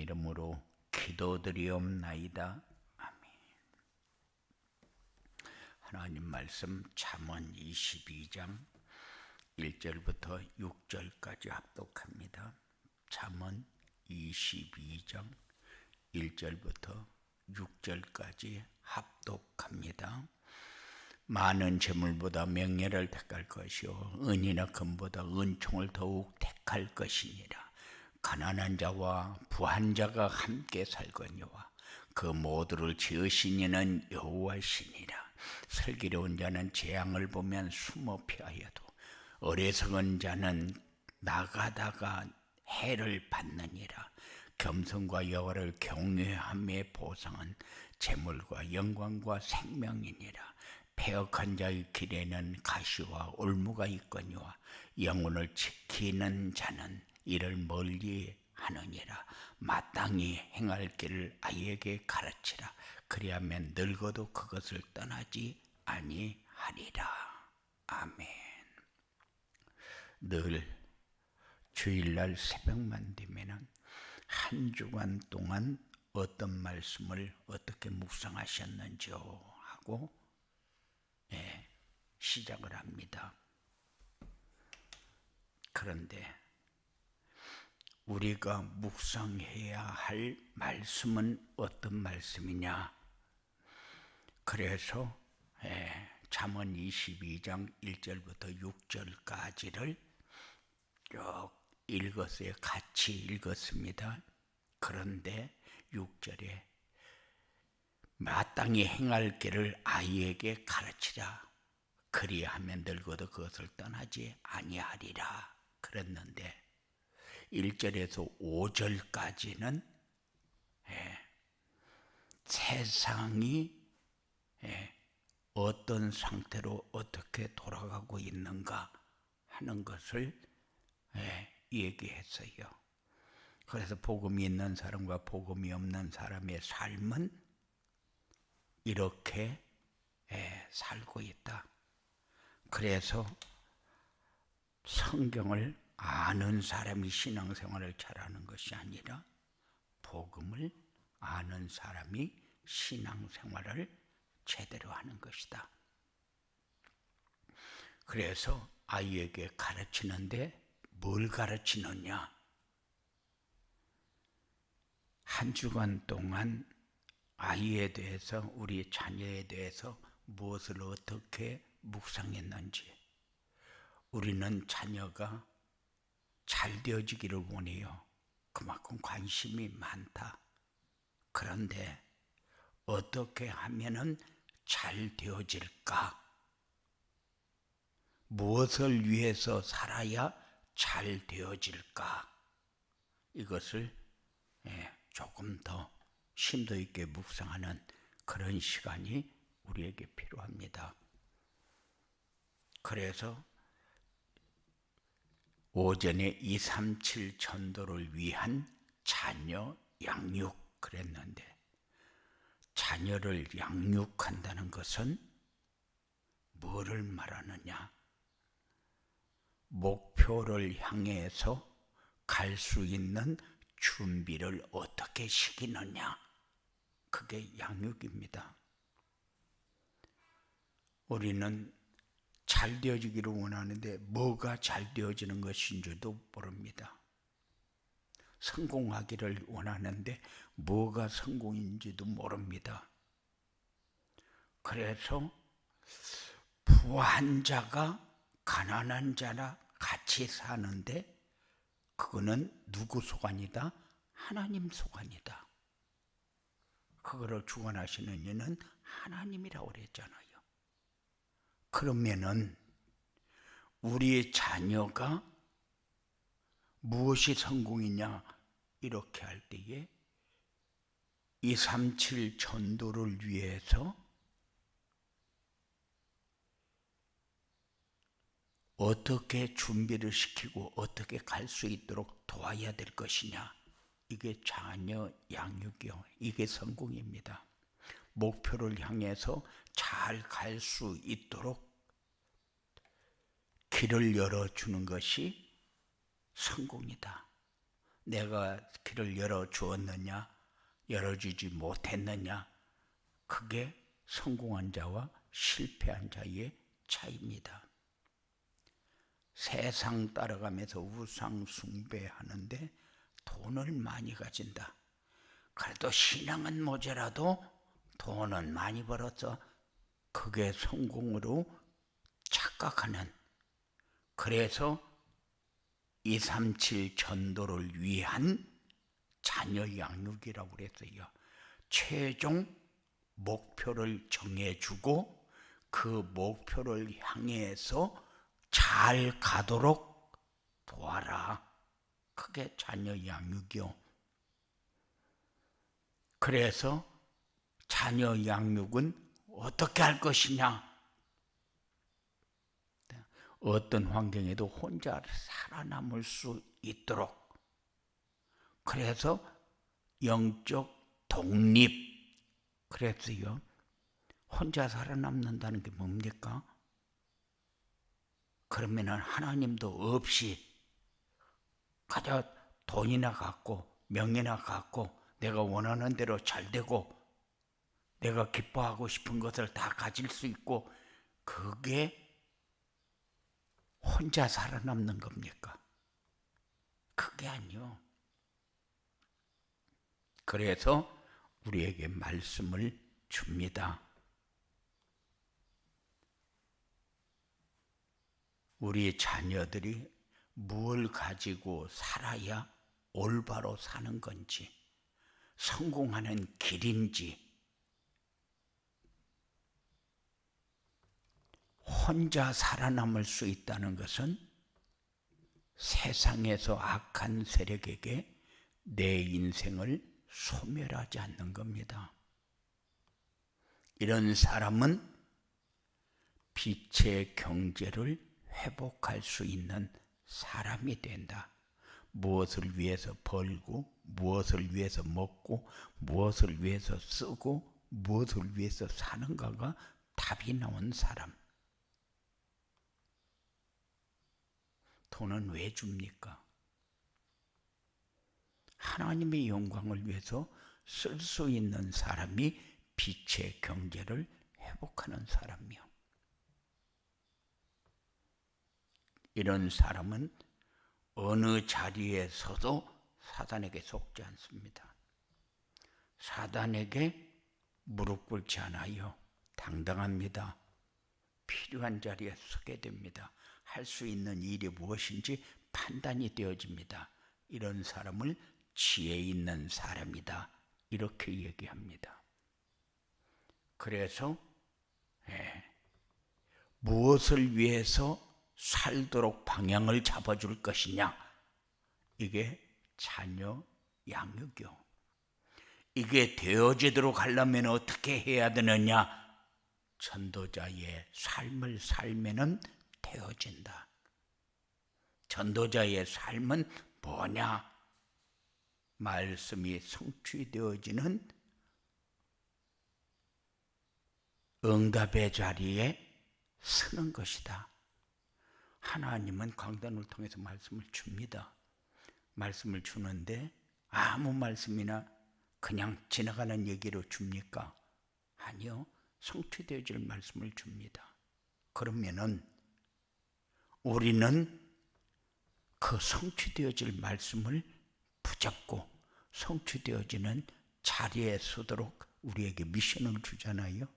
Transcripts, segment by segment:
이름으로 기도드리옵나이다. 아멘. 하나님 말씀 잠언 22장 1절부터 6절까지 합독합니다. 잠언 22장 1절부터 6절까지 합독합니다. 많은 재물보다 명예를 택할 것이요 은이나 금보다 은총을 더욱 택할 것이니라. 가난한 자와 부한 자가 함께 살거니와 그 모두를 지으신 이는 여호와시니라. 슬기로운 자는 재앙을 보면 숨어 피하여도 어리석은 자는 나가다가 해를 받느니라. 겸손과 여호와를 경외함의 보상은 재물과 영광과 생명이니라. 패역한 자의 길에는 가시와 올무가 있거니와 영혼을 지키는 자는 이를 멀리 하느니라. 마땅히 행할 길을 아이에게 가르치라. 그리하면 늙어도 그것을 떠나지 아니하리라. 아멘. 늘 주일날 새벽만 되면은 한 주간 동안 어떤 말씀을 어떻게 묵상하셨는지요 하고 시작을 합니다. 그런데 우리가 묵상해야 할 말씀은 어떤 말씀이냐? 그래서 잠언 22장 1절부터 6절까지를 쭉 읽었어요. 같이 읽었습니다. 그런데 6절에 마땅히 행할 길을 아이에게 가르치라. 그리하면 늙어도 그것을 떠나지 아니하리라. 그랬는데 1절에서 5절까지는 세상이 어떤 상태로 어떻게 돌아가고 있는가 하는 것을 얘기했어요. 그래서 복음이 있는 사람과 복음이 없는 사람의 삶은 이렇게 살고 있다. 그래서 성경을 아는 사람이 신앙생활을 잘하는 것이 아니라 복음을 아는 사람이 신앙생활을 제대로 하는 것이다. 그래서 아이에게 가르치는데 뭘 가르치느냐? 한 주간 동안 아이에 대해서, 우리 자녀에 대해서 무엇을 어떻게 묵상했는지, 우리는 자녀가 잘 되어지기를 원해요. 그만큼 관심이 많다. 그런데 어떻게 하면은 잘 되어질까? 무엇을 위해서 살아야 잘 되어질까? 이것을 조금 더 심도 있게 묵상하는 그런 시간이 우리에게 필요합니다. 그래서 오전에 237 전도를 위한 자녀 양육 그랬는데, 자녀를 양육한다는 것은 뭐를 말하느냐? 목표를 향해서 갈 수 있는 준비를 어떻게 시키느냐? 그게 양육입니다. 우리는 잘 되어지기를 원하는데 뭐가 잘 되어지는 것인지도 모릅니다. 성공하기를 원하는데 뭐가 성공인지도 모릅니다. 그래서 부한 자가 가난한 자나 같이 사는데 그거는 누구 소관이다? 하나님 소관이다. 그거를 주관하시는 이는 하나님이라고 그랬잖아요. 그러면은 우리의 자녀가 무엇이 성공이냐 이렇게 할 때에 237 전도를 위해서 어떻게 준비를 시키고 어떻게 갈 수 있도록 도와야 될 것이냐, 이게 자녀 양육이요. 이게 성공입니다. 목표를 향해서 잘 갈 수 있도록 길을 열어주는 것이 성공이다. 내가 길을 열어주었느냐, 열어주지 못했느냐, 그게 성공한 자와 실패한 자의 차이입니다. 세상 따라가면서 우상 숭배하는데 돈을 많이 가진다. 그래도 신앙은 모자라도 돈은 많이 벌어서 그게 성공으로 착각하는, 그래서 237 전도를 위한 자녀 양육이라고 그랬어요. 최종 목표를 정해주고 그 목표를 향해서 잘 가도록 도와라. 그게 자녀 양육이요. 그래서 자녀 양육은 어떻게 할 것이냐? 어떤 환경에도 혼자 살아남을 수 있도록, 그래서 영적 독립. 그랬어요. 혼자 살아남는다는 게 뭡니까? 그러면은 하나님도 없이 가져 돈이나 갖고 명예나 갖고 내가 원하는 대로 잘 되고 내가 기뻐하고 싶은 것을 다 가질 수 있고, 그게 혼자 살아남는 겁니까? 그게 아니요. 그래서 우리에게 말씀을 줍니다. 우리 자녀들이 뭘 가지고 살아야 올바로 사는 건지, 성공하는 길인지, 혼자 살아남을 수 있다는 것은 세상에서 악한 세력에게 내 인생을 소멸하지 않는 겁니다. 이런 사람은 빛의 경제를 회복할 수 있는 사람이 된다. 무엇을 위해서 벌고, 무엇을 위해서 먹고, 무엇을 위해서 쓰고, 무엇을 위해서 사는가가 답이 나온 사람. 돈은 왜 줍니까? 하나님의 영광을 위해서 쓸 수 있는 사람이 빛의 경제를 회복하는 사람이요. 이런 사람은 어느 자리에 서도 사단에게 속지 않습니다. 사단에게 무릎 꿇지 않아요. 당당합니다. 필요한 자리에 서게 됩니다. 할 수 있는 일이 무엇인지 판단이 되어집니다. 이런 사람을 지혜 있는 사람이다, 이렇게 얘기합니다. 그래서 무엇을 위해서 살도록 방향을 잡아줄 것이냐, 이게 자녀 양육이요. 이게 되어지도록 하려면 어떻게 해야 되느냐? 전도자의 삶을 살면은 되어진다. 전도자의 삶은 뭐냐? 말씀이 성취되어지는 응답의 자리에 서는 것이다. 하나님은 강단을 통해서 말씀을 줍니다. 말씀을 주는데 아무 말씀이나 그냥 지나가는 얘기로 줍니까? 아니요. 성취되어질 말씀을 줍니다. 그러면은 우리는 그 성취되어질 말씀을 붙잡고 성취되어지는 자리에 서도록 우리에게 미션을 주잖아요.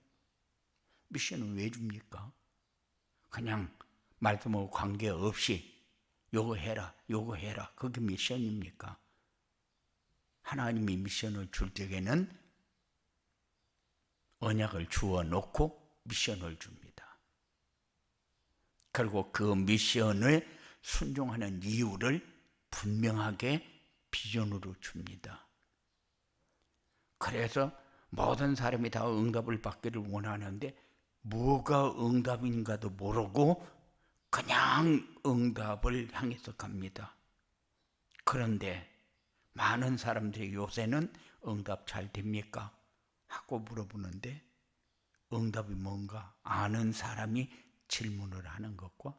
미션을 왜 줍니까? 그냥 말씀하고 관계없이 요거 해라, 요거 해라, 그게 미션입니까? 하나님이 미션을 줄 적에는 언약을 주어 놓고 미션을 줍니다. 그리고 그 미션을 순종하는 이유를 분명하게 비전으로 줍니다. 그래서 모든 사람이 다 응답을 받기를 원하는데 뭐가 응답인가도 모르고 그냥 응답을 향해서 갑니다. 그런데 많은 사람들이 요새는 응답 잘 됩니까? 하고 물어보는데 응답이 뭔가 아는 사람이 질문을 하는 것과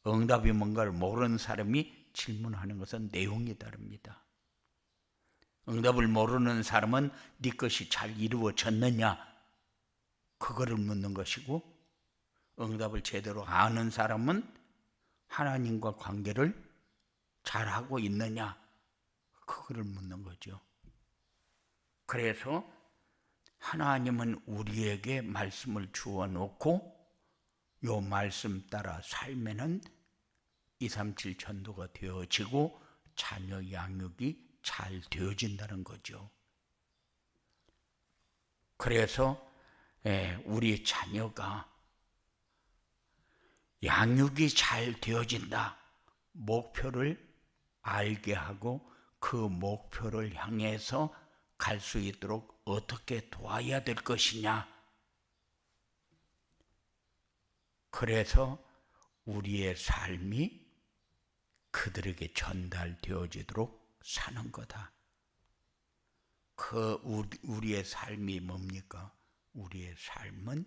응답이 뭔가를 모르는 사람이 질문하는 것은 내용이 다릅니다. 응답을 모르는 사람은 네 것이 잘 이루어졌느냐 그거를 묻는 것이고, 응답을 제대로 아는 사람은 하나님과 관계를 잘하고 있느냐 그거를 묻는 거죠. 그래서 하나님은 우리에게 말씀을 주어 놓고 요 말씀 따라 살면은 237 전도가 되어지고 자녀 양육이 잘 되어진다는 거죠. 그래서 우리 자녀가 양육이 잘 되어진다, 목표를 알게 하고 그 목표를 향해서 갈 수 있도록 어떻게 도와야 될 것이냐. 그래서 우리의 삶이 그들에게 전달되어지도록 사는 거다. 우리의 삶이 뭡니까? 우리의 삶은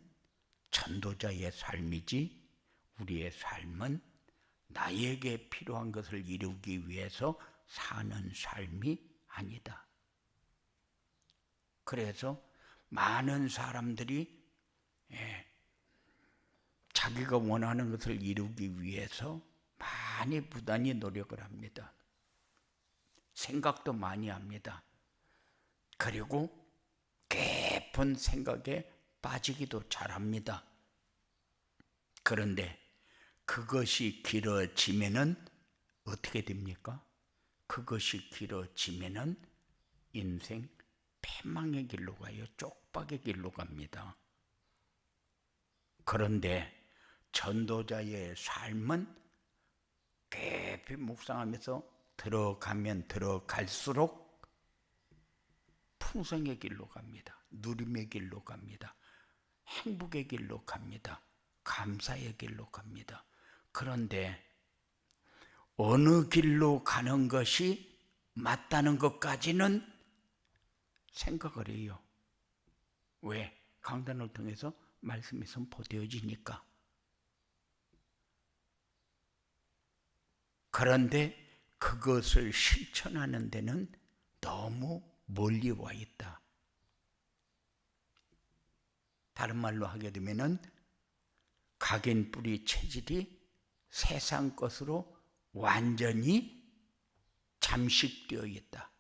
전도자의 삶이지, 우리의 삶은 나에게 필요한 것을 이루기 위해서 사는 삶이 아니다. 그래서 많은 사람들이 자기가 원하는 것을 이루기 위해서 많이 부단히 노력을 합니다. 생각도 많이 합니다. 그리고 깊은 생각에 빠지기도 잘합니다. 그런데 그것이 길어지면은 어떻게 됩니까? 그것이 길어지면은 인생 패망의 길로 가요. 쪽박의 길로 갑니다. 그런데 전도자의 삶은 깊이 묵상하면서 들어가면 들어갈수록 풍성의 길로 갑니다. 누림의 길로 갑니다. 행복의 길로 갑니다. 감사의 길로 갑니다. 그런데 어느 길로 가는 것이 맞다는 것까지는 생각을 해요. 왜? 강단을 통해서 말씀이 선포되어지니까. 그런데 그것을 실천하는 데는 너무 멀리 와 있다. 다른 말로 하게 되면은 각인 뿌리 체질이 세상 것으로 완전히 잠식되어 있다.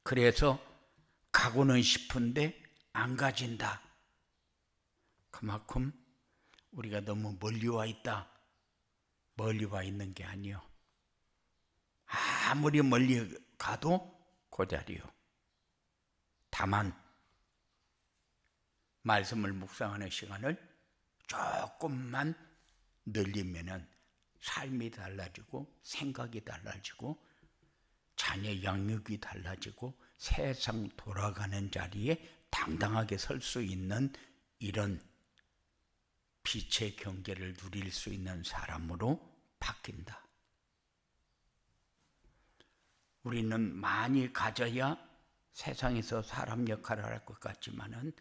그래서 가고는 싶은데 안 가진다. 그만큼 우리가 너무 멀리 와 있다. 멀리 와 있는 게 아니요. 아무리 멀리 가도 그 자리요. 다만 말씀을 묵상하는 시간을 조금만 늘리면은 삶이 달라지고 생각이 달라지고 자녀 양육이 달라지고 세상 돌아가는 자리에 당당하게 설 수 있는 이런 빛의 경계를 누릴 수 있는 사람으로 바뀐다. 우리는 많이 가져야 세상에서 사람 역할을 할 것 같지만은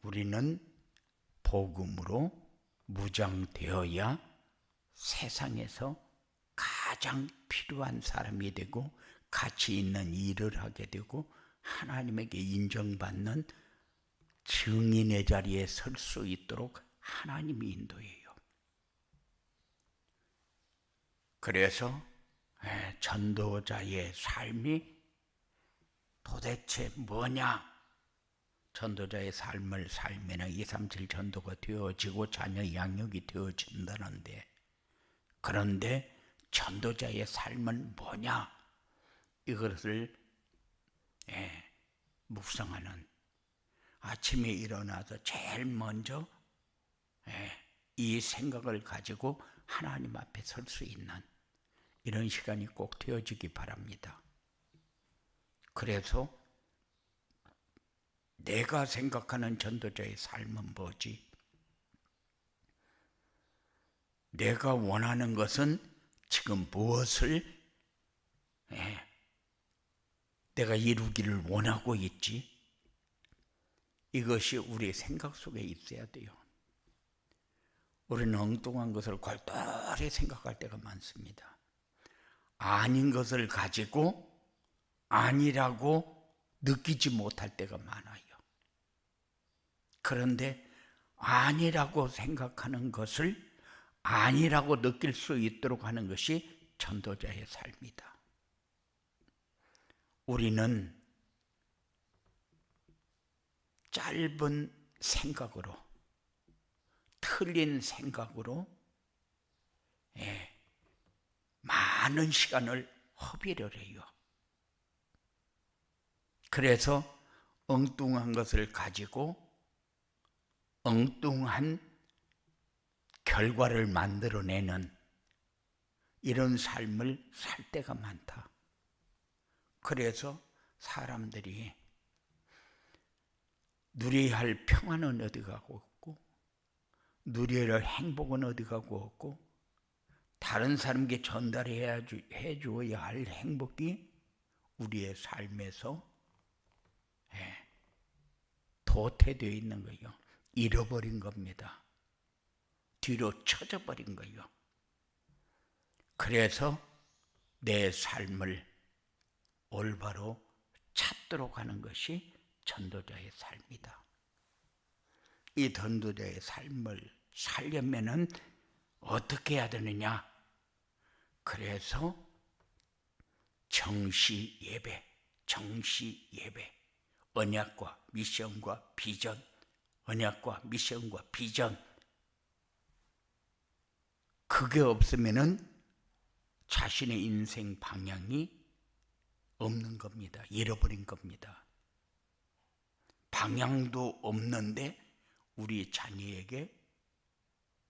우리는 복음으로 무장되어야 세상에서 가장 필요한 사람이 되고 가치 있는 일을 하게 되고 하나님에게 인정받는 증인의 자리에 설 수 있도록 하나님이 인도해요. 그래서 전도자의 삶이 도대체 뭐냐? 전도자의 삶을 살면 237 전도가 되어지고 자녀 양육이 되어진다는데, 그런데 전도자의 삶은 뭐냐? 이것을 묵상하는, 아침에 일어나서 제일 먼저 이 생각을 가지고 하나님 앞에 설 수 있는 이런 시간이 꼭 되어지기 바랍니다. 그래서 내가 생각하는 전도자의 삶은 뭐지? 내가 원하는 것은 지금 무엇을 내가 이루기를 원하고 있지? 이것이 우리의 생각 속에 있어야 돼요. 우리는 엉뚱한 것을 골똘히 생각할 때가 많습니다. 아닌 것을 가지고 아니라고 느끼지 못할 때가 많아요. 그런데 아니라고 생각하는 것을 아니라고 느낄 수 있도록 하는 것이 전도자의 삶이다. 우리는 짧은 생각으로, 틀린 생각으로 많은 시간을 허비를 해요. 그래서 엉뚱한 것을 가지고 엉뚱한 결과를 만들어내는 이런 삶을 살 때가 많다. 그래서 사람들이 누려야 할 평안은 어디 가고 없고, 누려야 할 행복은 어디 가고 없고, 다른 사람에게 전달해 주어야 할 행복이 우리의 삶에서 도태되어 있는 거예요. 잃어버린 겁니다. 뒤로 쳐져버린 거예요. 그래서 내 삶을 올바로 찾도록 하는 것이 전도자의 삶이다. 이 전도자의 삶을 살려면은 어떻게 해야 되느냐? 그래서 정시 예배, 언약과 미션과 비전, 언약과 미션과 비전. 그게 없으면은 자신의 인생 방향이 없는 겁니다. 잃어버린 겁니다. 방향도 없는데 우리 자녀에게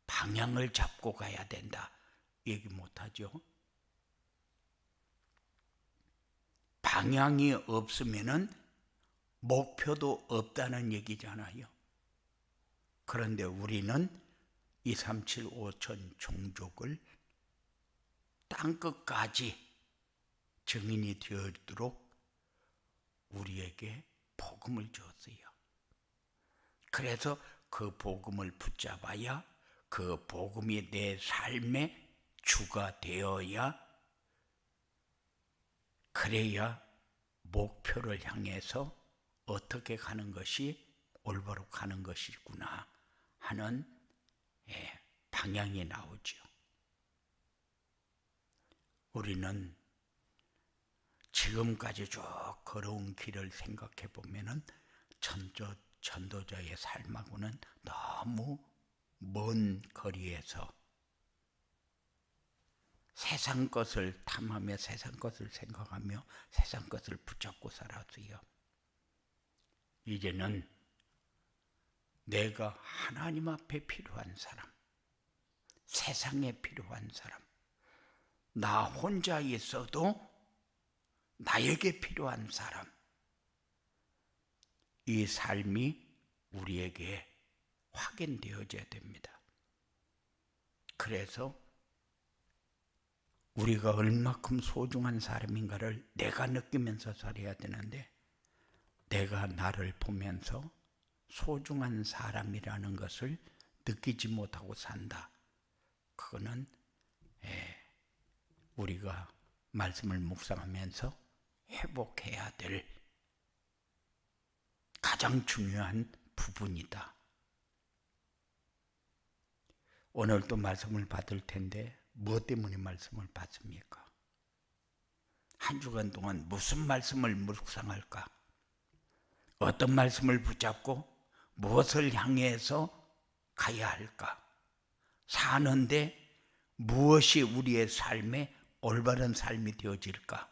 방향을 잡고 가야 된다, 얘기 못하죠. 방향이 없으면은 목표도 없다는 얘기잖아요. 그런데 우리는 237 5천 종족을 땅끝까지 증인이 되도록 우리에게 복음을 주었어요. 그래서 그 복음을 붙잡아야, 그 복음이 내 삶의 주가 되어야, 그래야 목표를 향해서 어떻게 가는 것이 올바로 가는 것이구나 하는 방향이 나오죠. 우리는 지금까지 쭉 걸어온 길을 생각해 보면은 전도자의 삶하고는 너무 먼 거리에서 세상 것을 탐하며 세상 것을 생각하며 세상 것을 붙잡고 살았어요. 이제는 내가 하나님 앞에 필요한 사람, 세상에 필요한 사람, 나 혼자 있어도 나에게 필요한 사람, 이 삶이 우리에게 확인되어져야 됩니다. 그래서 우리가 얼마큼 소중한 사람인가를 내가 느끼면서 살아야 되는데, 내가 나를 보면서 소중한 사람이라는 것을 느끼지 못하고 산다. 그거는 우리가 말씀을 묵상하면서 회복해야 될 가장 중요한 부분이다. 오늘 또 말씀을 받을 텐데 무엇 때문에 말씀을 받습니까? 한 주간 동안 무슨 말씀을 묵상할까? 어떤 말씀을 붙잡고 무엇을 향해서 가야 할까? 사는데 무엇이 우리의 삶에 올바른 삶이 되어질까?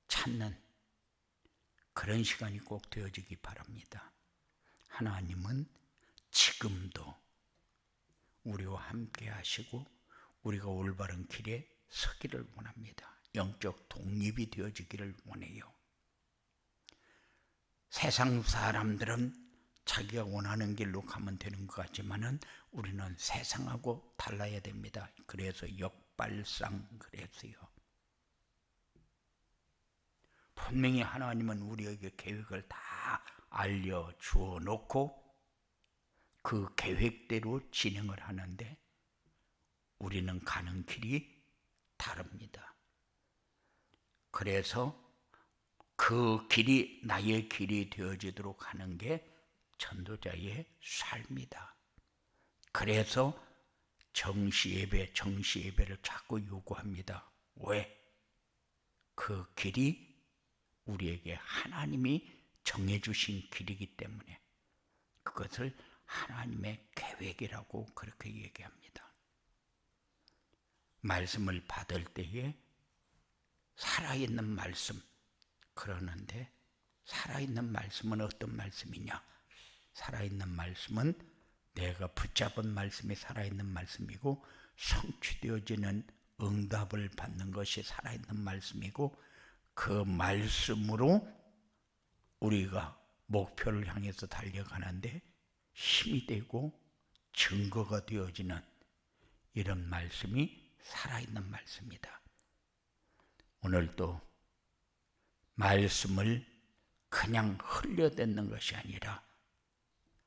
찾는 그런 시간이 꼭 되어지기 바랍니다. 하나님은 지금도 우리와 함께 하시고 우리가 올바른 길에 서기를 원합니다. 영적 독립이 되어지기를 원해요. 세상 사람들은 자기가 원하는 길로 가면 되는 것 같지만은 우리는 세상하고 달라야 됩니다. 그래서 역발상 그랬어요. 분명히 하나님은 우리에게 계획을 다 알려주어 놓고 그 계획대로 진행을 하는데 우리는 가는 길이 다릅니다. 그래서 그 길이 나의 길이 되어지도록 하는 게 전도자의 삶이다. 그래서 정시예배를 자꾸 요구합니다. 왜? 그 길이 우리에게 하나님이 정해주신 길이기 때문에 그것을 하나님의 계획이라고 그렇게 얘기합니다. 말씀을 받을 때에 살아있는 말씀 그러는데 살아있는 말씀은 어떤 말씀이냐? 살아있는 말씀은 내가 붙잡은 말씀이 살아있는 말씀이고 성취되어지는 응답을 받는 것이 살아있는 말씀이고 그 말씀으로 우리가 목표를 향해서 달려가는데 힘이 되고 증거가 되어지는 이런 말씀이 살아있는 말씀이다. 오늘도 말씀을 그냥 흘려듣는 것이 아니라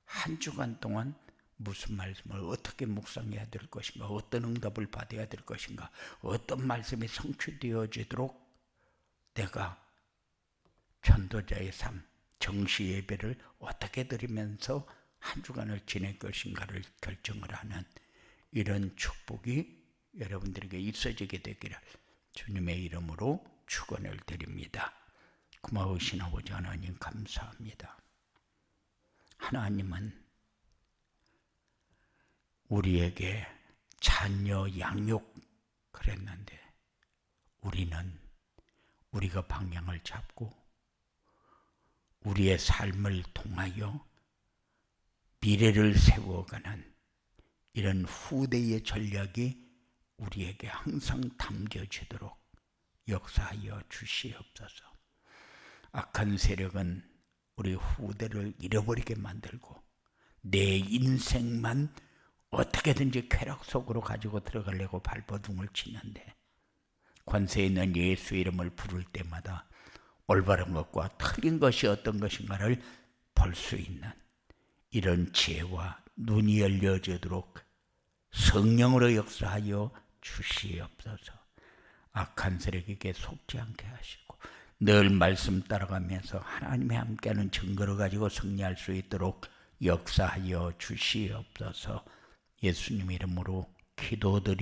한 주간 동안 무슨 말씀을 어떻게 묵상해야 될 것인가, 어떤 응답을 받아야 될 것인가, 어떤 말씀이 성취되어지도록 내가 전도자의 삶, 정시 예배를 어떻게 드리면서 한 주간을 지낼 것인가를 결정을 하는 이런 축복이 여러분들에게 있어지게 되기를 주님의 이름으로 축원을 드립니다. 고마우신 아버지 하나님 감사합니다. 하나님은 우리에게 자녀 양육 그랬는데 우리는 우리가 방향을 잡고 우리의 삶을 통하여 미래를 세워가는 이런 후대의 전략이 우리에게 항상 담겨지도록 역사하여 주시옵소서. 악한 세력은 우리 후대를 잃어버리게 만들고 내 인생만 어떻게든지 쾌락 속으로 가지고 들어가려고 발버둥을 치는데 권세 있는 예수 이름을 부를 때마다 올바른 것과 틀린 것이 어떤 것인가를 볼 수 있는 이런 지혜와 눈이 열려지도록 성령으로 역사하여 주시옵소서. 악한 세력에게 속지 않게 하시고 늘 말씀 따라가면서 하나님의 함께하는 증거를 가지고 승리할 수 있도록 역사하여 주시옵소서. 예수님 이름으로 기도드리